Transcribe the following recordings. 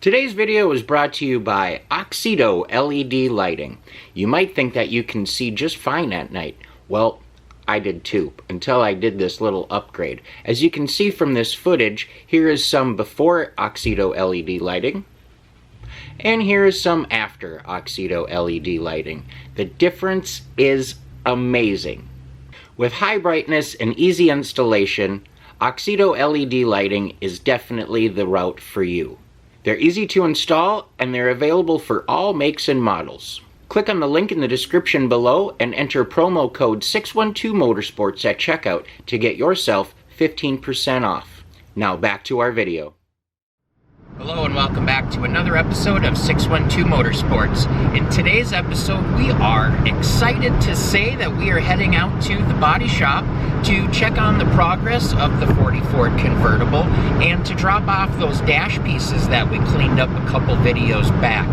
Today's video is brought to you by Oxedo LED lighting. You might think that you can see just fine at night. Well, I did too, until I did this little upgrade. As you can see from this footage, here is some before Oxedo LED lighting, and here is some after Oxedo LED lighting. The difference is amazing. With high brightness and easy installation, Oxedo LED lighting is definitely the route for you. They're easy to install and they're available for all makes and models. Click on the link in the description below and enter promo code 612motorsports at checkout to get yourself 15% off. Now back to our video. Hello and welcome back to another episode of 612 Motorsports. In today's episode, we are excited to say that we are heading out to the body shop to check on the progress of the Ford Convertible and to drop off those dash pieces that we cleaned up a couple videos back.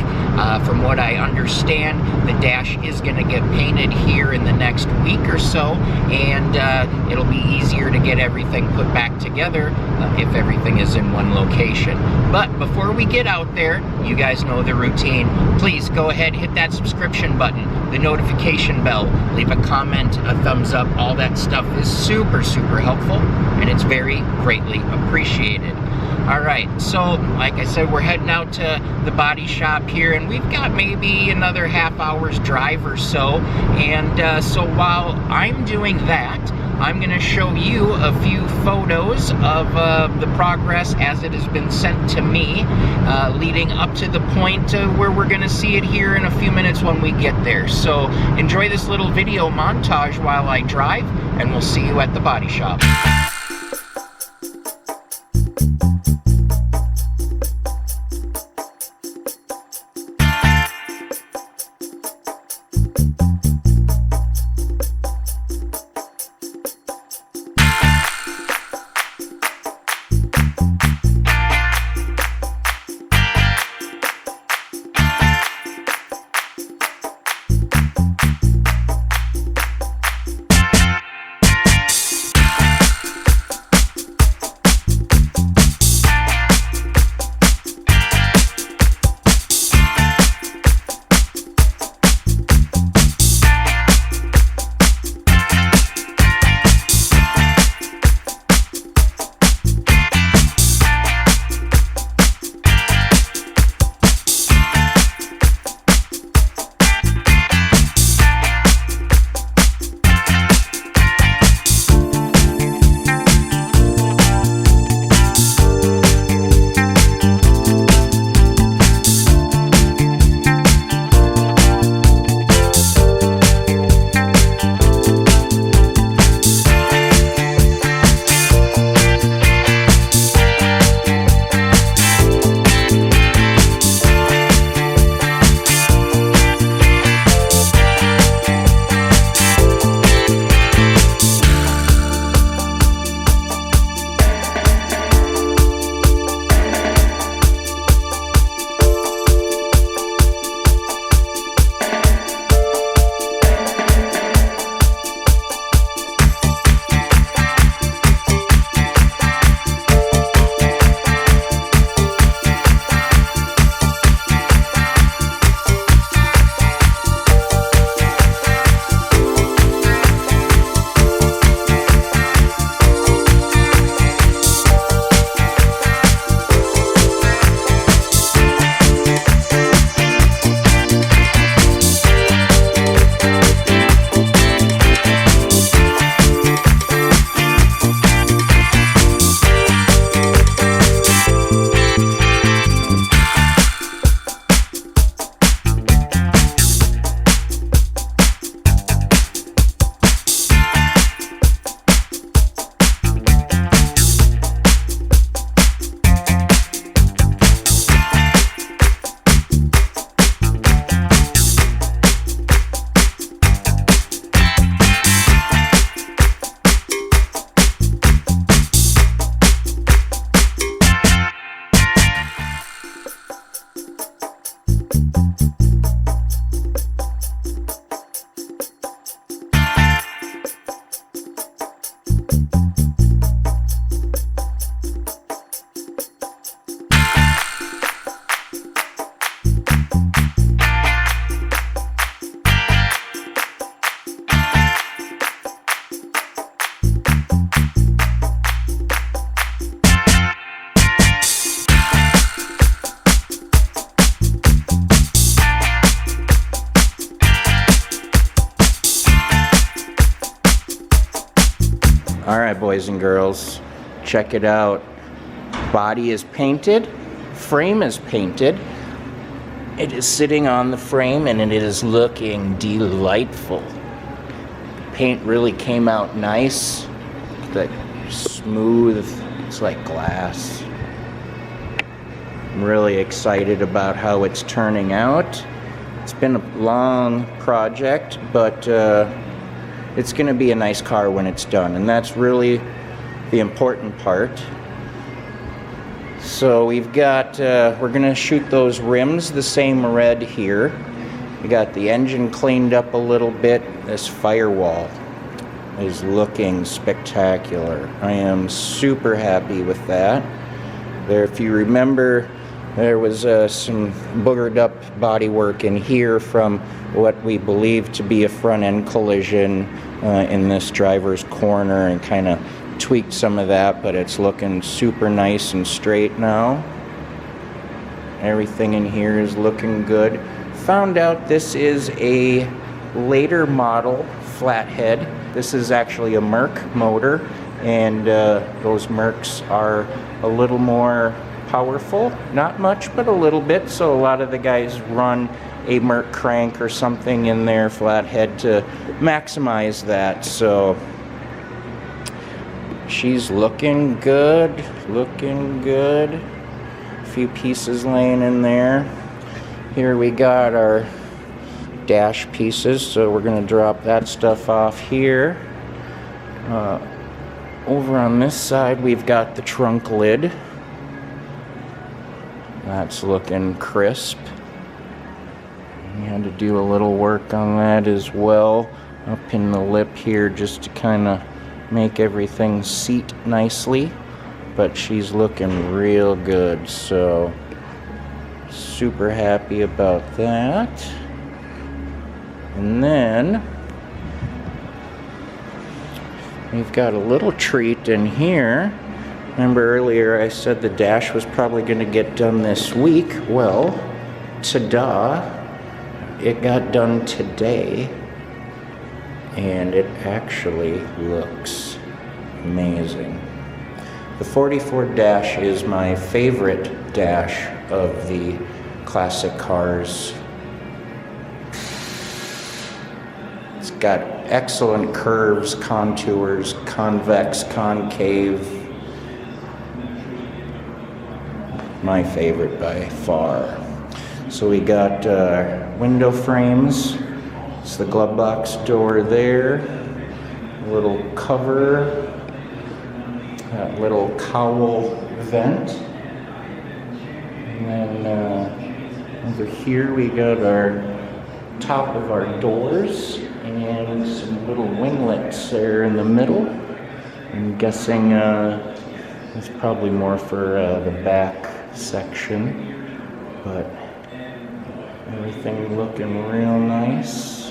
From what I understand, the dash is going to get painted here in the next week or so, and it'll be easier to get everything put back together if everything is in one location. But before we get out there, you guys know the routine. Please go ahead, hit that subscription button, the notification bell, leave a comment, a thumbs up. All that stuff is super helpful, and it's very greatly appreciated. Alright, so like I said, we're heading out to the body shop here, and we've got maybe another half hour's drive or so. And so while I'm doing that, I'm going to show you a few photos of the progress as it has been sent to me, leading up to the point where we're going to see it here in a few minutes when we get there. So enjoy this little video montage while I drive, and we'll see you at the body shop. Alright, boys and girls, check it out. Body is painted, frame is painted. It is sitting on the frame and it is looking delightful. Paint really came out nice, like smooth, it's like glass. I'm really excited about how it's turning out. It's been a long project, but it's going to be a nice car when it's done, and that's really the important part. So we've got, we're going to shoot those rims the same red here. We got the engine cleaned up a little bit. This firewall is looking spectacular. I am super happy with that. There, if you remember, there was some boogered up bodywork in here from what we believe to be a front end collision in this driver's corner, and kind of tweaked some of that, but it's looking super nice and straight now. Everything in here is looking good. Found out this is a later model flathead. This is actually a Merc motor, and those Mercs are a little more powerful, not much, but a little bit. So a lot of the guys run a Merc crank or something in their flathead to maximize that. So she's looking good, looking good. A few pieces laying in there. Here we got our dash pieces, so we're going to drop that stuff off here. Over on this side we've got the trunk lid. That's looking crisp. We had to do a little work on that as well, up in the lip here, just to kind of make everything seat nicely. But she's looking real good, so super happy about that. And then we've got a little treat in here. Remember earlier I said the dash was probably going to get done this week. Well, ta-da, it got done today, and it actually looks amazing. The 44 dash is my favorite dash of the classic cars. It's got excellent curves, contours, convex, concave. My favorite by far. So we got window frames. It's the glove box door there. A little cover. That little cowl vent. And then over here we got our top of our doors and some little winglets there in the middle. I'm guessing it's probably more for the back section, but everything looking real nice.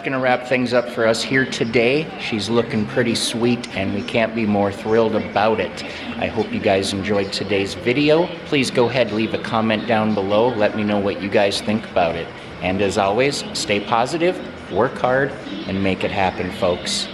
that's going to wrap things up for us here today. She's looking pretty sweet, and we can't be more thrilled about it. I hope you guys enjoyed today's video. Please go ahead, leave a comment down below. Let me know what you guys think about it. And as always, stay positive, work hard, and make it happen, folks.